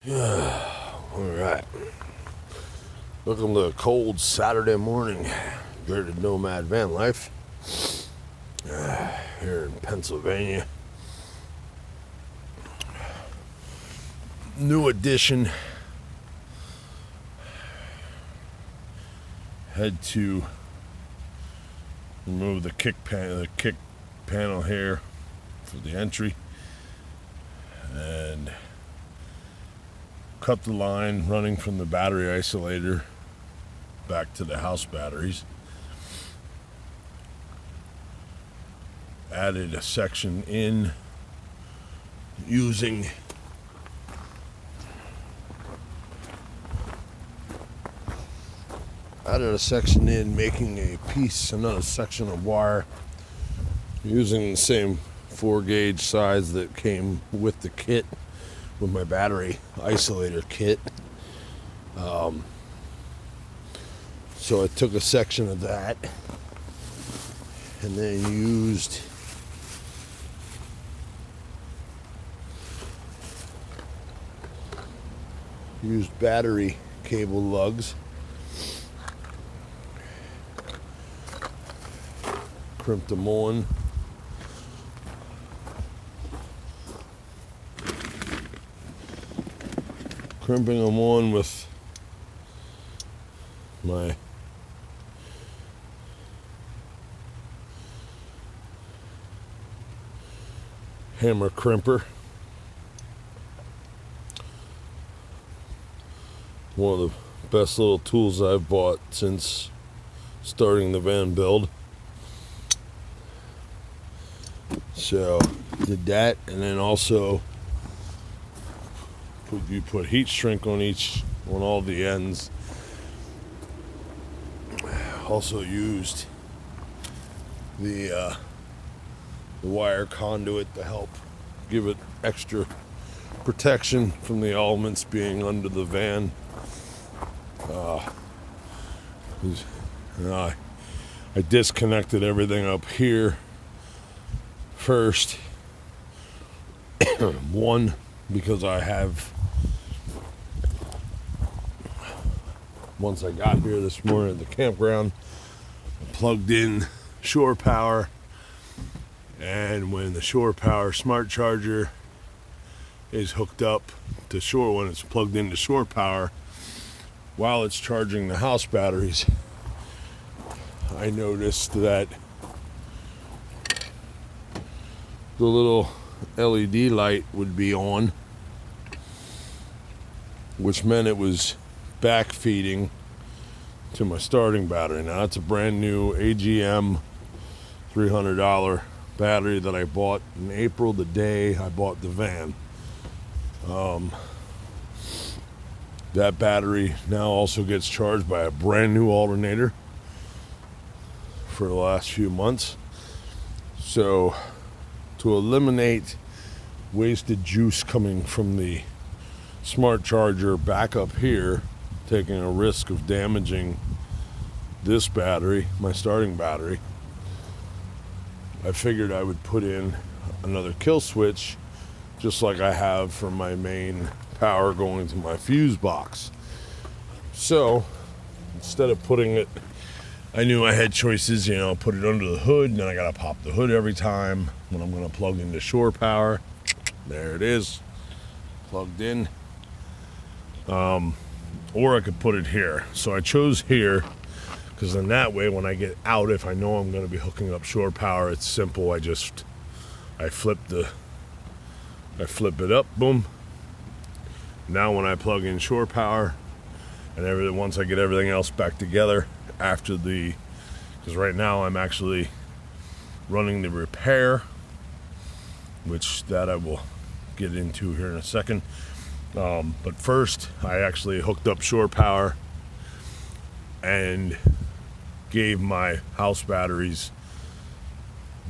All right. Welcome to a cold Saturday morning. Bearded Nomad Van Life here in Pennsylvania. New edition. Had to remove the kick panel here for the entry and cut the line running from the battery isolator back to the house batteries. Added a section in using making another section of wire using the same 4-gauge size that came with the kit, with my battery isolator kit. So I took a section of that and then used battery cable lugs, crimped them on, crimping them on with my hammer crimper. One of the best little tools I've bought since starting the van build. So did that, and then also you put heat shrink on all the ends. Also used the wire conduit to help give it extra protection from the elements being under the van. I disconnected everything up here first. One, because once I got here this morning at the campground, I plugged in shore power, and when the shore power smart charger is hooked up to shore, when it's plugged into shore power, while it's charging the house batteries, I noticed that the little LED light would be on, which meant it was back feeding to my starting battery. Now it's a brand new AGM $300 battery that I bought in April, the day I bought the van. That battery now also gets charged by a brand new alternator for the last few months. So to eliminate wasted juice coming from the smart charger back up here, taking a risk of damaging this battery, my starting battery, I figured I would put in another kill switch, just like I have for my main power going to my fuse box. So instead of putting it, I knew I had choices, put it under the hood, and then I gotta pop the hood every time when I'm gonna plug into shore power. There it is, plugged in. Or I could put it here. So I chose here because then that way when I get out, if I know I'm going to be hooking up shore power, it's simple. I flip it up, boom. Now when I plug in shore power and once I get everything else back together because right now I'm actually running the repair, which that I will get into here in a second. But first, I actually hooked up shore power and gave my house batteries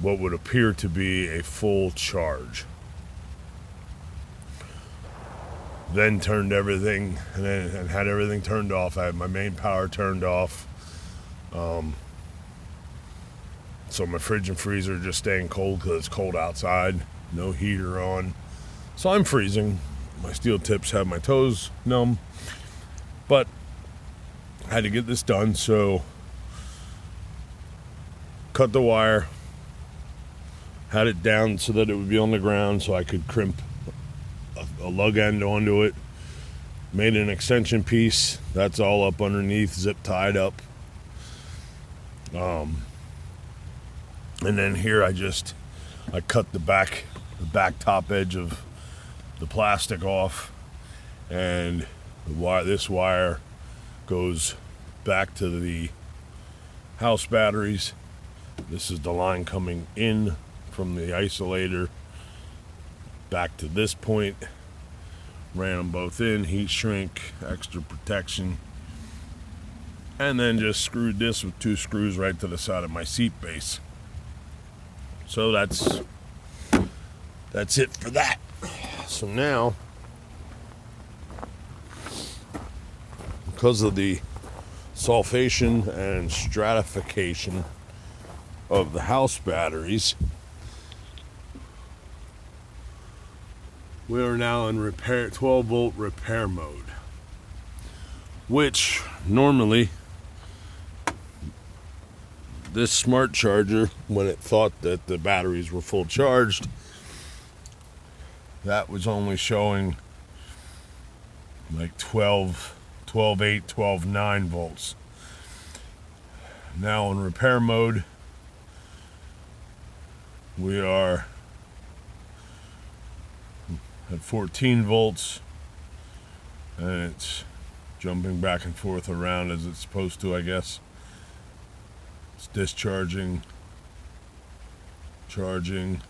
what would appear to be a full charge. Then turned everything and had everything turned off. I had my main power turned off. So my fridge and freezer are just staying cold because it's cold outside. No heater on. So I'm freezing. My steel tips have my toes numb. But I had to get this done, so cut the wire, had it down so that it would be on the ground so I could crimp a lug end onto it. Made an extension piece. That's all up underneath, zip tied up. And then here I cut the back top edge of the plastic off, and this wire goes back to the house batteries. This is the line coming in from the isolator back to this point. Ran them both in, heat shrink, extra protection, and then just screwed this with 2 screws right to the side of my seat base. So that's it for that. So now, because of the sulfation and stratification of the house batteries, we are now in 12-volt repair mode, which normally this smart charger, when it thought that the batteries were full charged, that was only showing like 12.8, 12.9 volts. Now in repair mode, we are at 14 volts, and it's jumping back and forth around as it's supposed to, I guess. It's discharging, charging.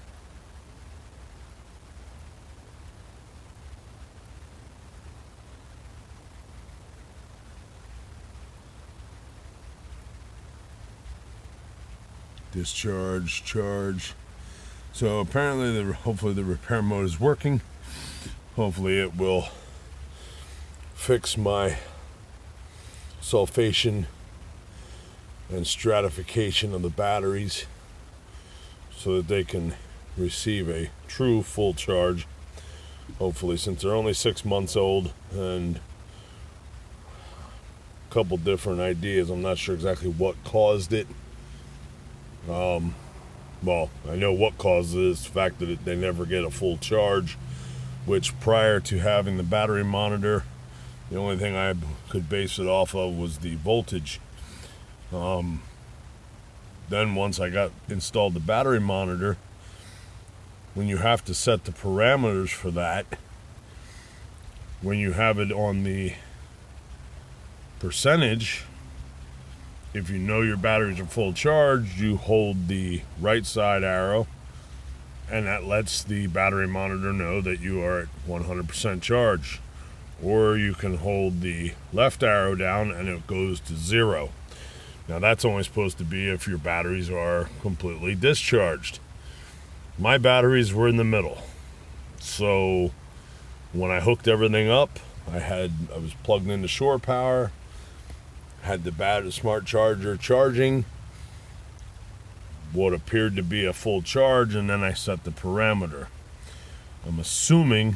Discharge, charge. So apparently hopefully the repair mode is working. Hopefully it will fix my sulfation and stratification of the batteries so that they can receive a true full charge. Hopefully, since they're only 6 months old, and a couple different ideas. I'm not sure exactly what caused it. Well, I know what causes it is the fact that they never get a full charge, which prior to having the battery monitor, the only thing I could base it off of was the voltage. Then once I got installed the battery monitor, when you have to set the parameters for that, when you have it on the percentage, if you know your batteries are full charge, you hold the right side arrow, and that lets the battery monitor know that you are at 100% charge. Or you can hold the left arrow down and it goes to 0. Now that's only supposed to be if your batteries are completely discharged. My batteries were in the middle. So when I hooked everything up, I was plugged into shore power, had the smart charger charging what appeared to be a full charge, and then I set the parameter. I'm assuming,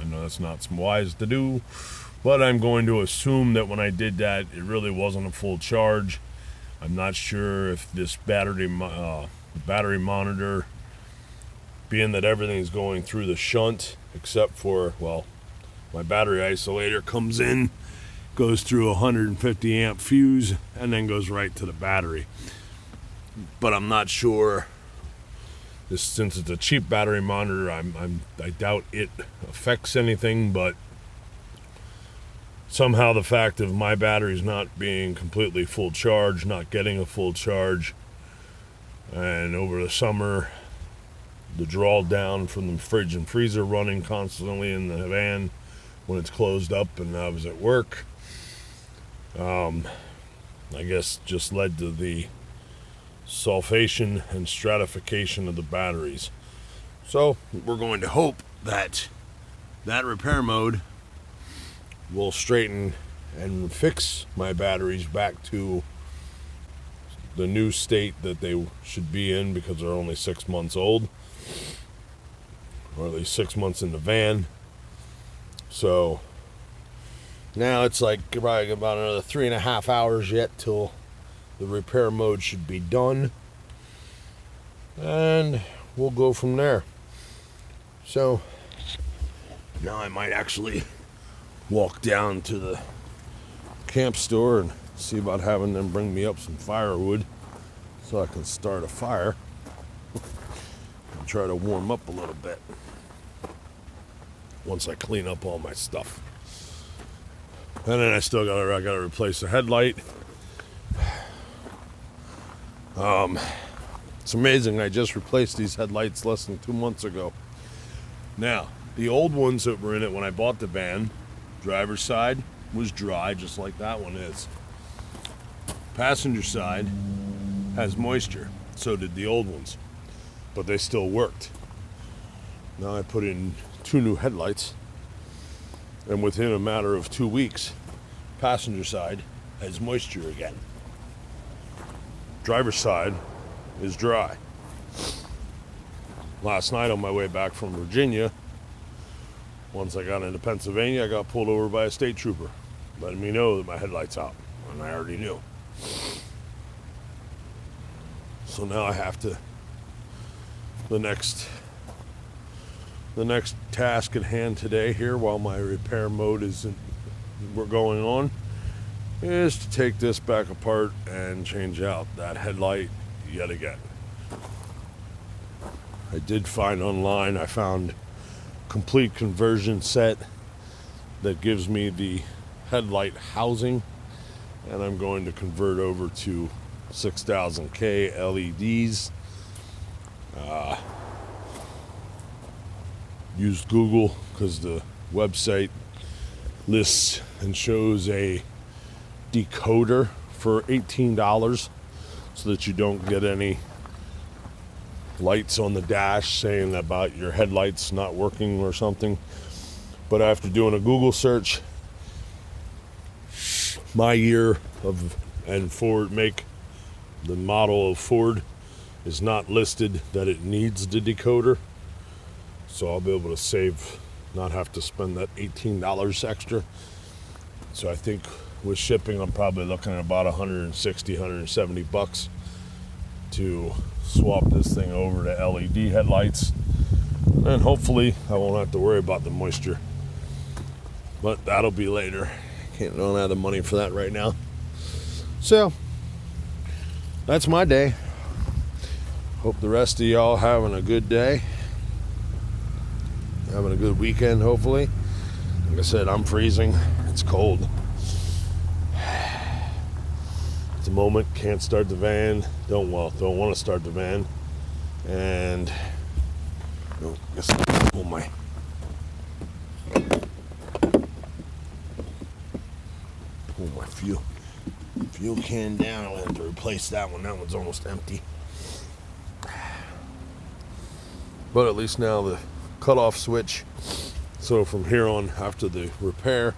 I know that's not wise to do, but I'm going to assume that when I did that, it really wasn't a full charge. I'm not sure if this battery monitor, being that everything's going through the shunt, except for, well, my battery isolator comes in, goes through a 150 amp fuse, and then goes right to the battery. But I'm not sure. Since it's a cheap battery monitor, I doubt it affects anything, but somehow the fact of my batteries not being completely full charge, not getting a full charge, and over the summer, the draw down from the fridge and freezer running constantly in the van when it's closed up and I was at work, I guess just led to the sulfation and stratification of the batteries. So we're going to hope that repair mode will straighten and fix my batteries back to the new state that they should be in, because they're only 6 months old, or at least 6 months in the van. So now it's like probably about another 3.5 hours yet till the repair mode should be done. And we'll go from there. So now I might actually walk down to the camp store and see about having them bring me up some firewood so I can start a fire and try to warm up a little bit once I clean up all my stuff. And then I gotta replace the headlight. It's amazing, I just replaced these headlights less than 2 months ago. Now, the old ones that were in it when I bought the van, driver's side was dry, just like that one is. Passenger side has moisture, so did the old ones, but they still worked. Now I put in 2 new headlights, and within a matter of 2 weeks, passenger side has moisture again. Driver's side is dry. Last night on my way back from Virginia, once I got into Pennsylvania, I got pulled over by a state trooper, letting me know that my headlight's out, and I already knew. So now I have to, the next task at hand today here while my repair mode we're going on, is to take this back apart and change out that headlight yet again. I did find online, I found complete conversion set that gives me the headlight housing, and I'm going to convert over to 6000K LEDs. Used Google because the website lists and shows a decoder for $18 so that you don't get any lights on the dash saying about your headlights not working or something. But after doing a Google search, my year of and Ford make, the model of Ford is not listed that it needs the decoder, so I'll be able to save, not have to spend that $18 extra. So I think with shipping, I'm probably looking at about $160, $170 to swap this thing over to LED headlights, and hopefully I won't have to worry about the moisture, but that'll be later. Don't have the money for that right now. So that's my day. Hope the rest of y'all having a good day, having a good weekend, hopefully. Like I said, I'm freezing. It's cold at the moment. Can't start the van. Don't want to start the van. And guess I'll pull my fuel can down. I'll have to replace that one. That one's almost empty. But at least now the cutoff switch. So from here on, after the repair,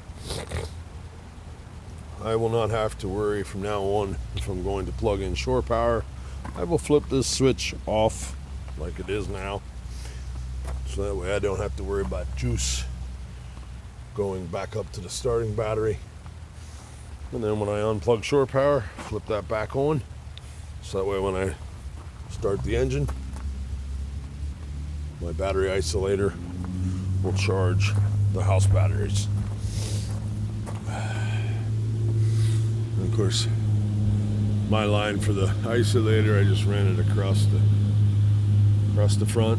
I will not have to worry from now on if I'm going to plug in shore power. I will flip this switch off like it is now, so that way I don't have to worry about juice going back up to the starting battery. And then when I unplug shore power, flip that back on, so that way when I start the engine, my battery isolator will charge the house batteries. And of course, my line for the isolator, I just ran it across the front,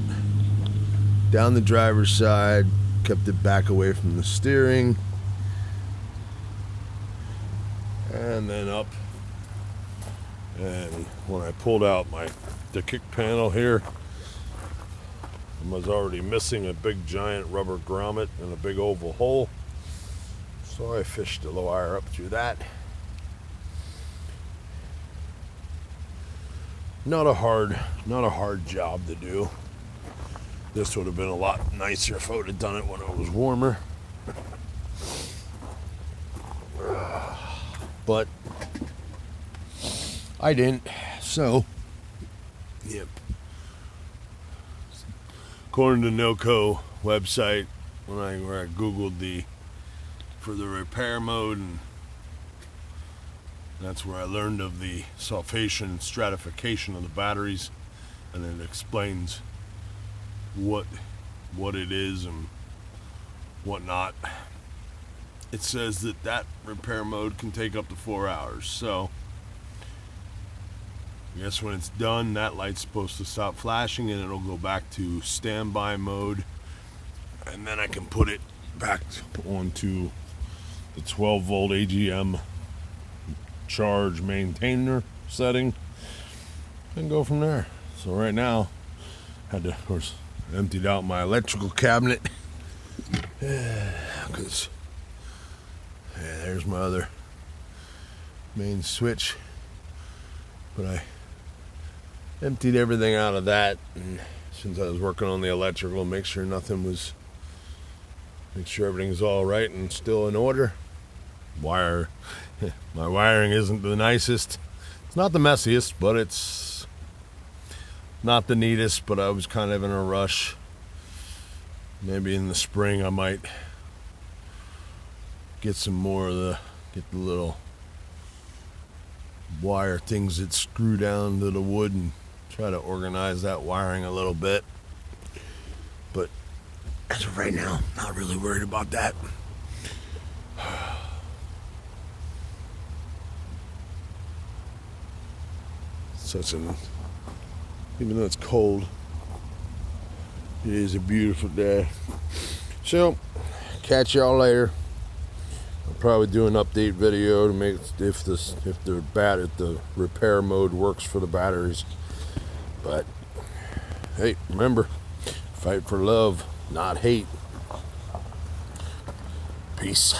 down the driver's side, kept it back away from the steering, and then up. And when I pulled out the kick panel here, I was already missing a big giant rubber grommet and a big oval hole, so I fished the wire up through that. Not a hard job to do. This would have been a lot nicer if I would have done it when it was warmer. But I didn't, so yep. According to noco website, where I googled for the repair mode, and that's where I learned of the sulfation stratification of the batteries, and it explains what it is and whatnot. It says that repair mode can take up to 4 hours. So I guess when it's done, that light's supposed to stop flashing and it'll go back to standby mode, and then I can put it back onto the 12 volt AGM charge maintainer setting and go from there. So right now, had to, of course, emptied out my electrical cabinet because there's my other main switch, but I emptied everything out of that, and since I was working on the electrical, make sure everything's all right and still in order. My wiring isn't the nicest. It's not the messiest, but it's not the neatest. But I was kind of in a rush. Maybe in the spring I might get some more of get the little wire things that screw down to the wood and try to organize that wiring a little bit. But as of right now, not really worried about that. Even though it's cold, it is a beautiful day. So, catch y'all later. I'll probably do an update video to make if the repair mode works for the batteries. But hey, remember, fight for love, not hate. Peace.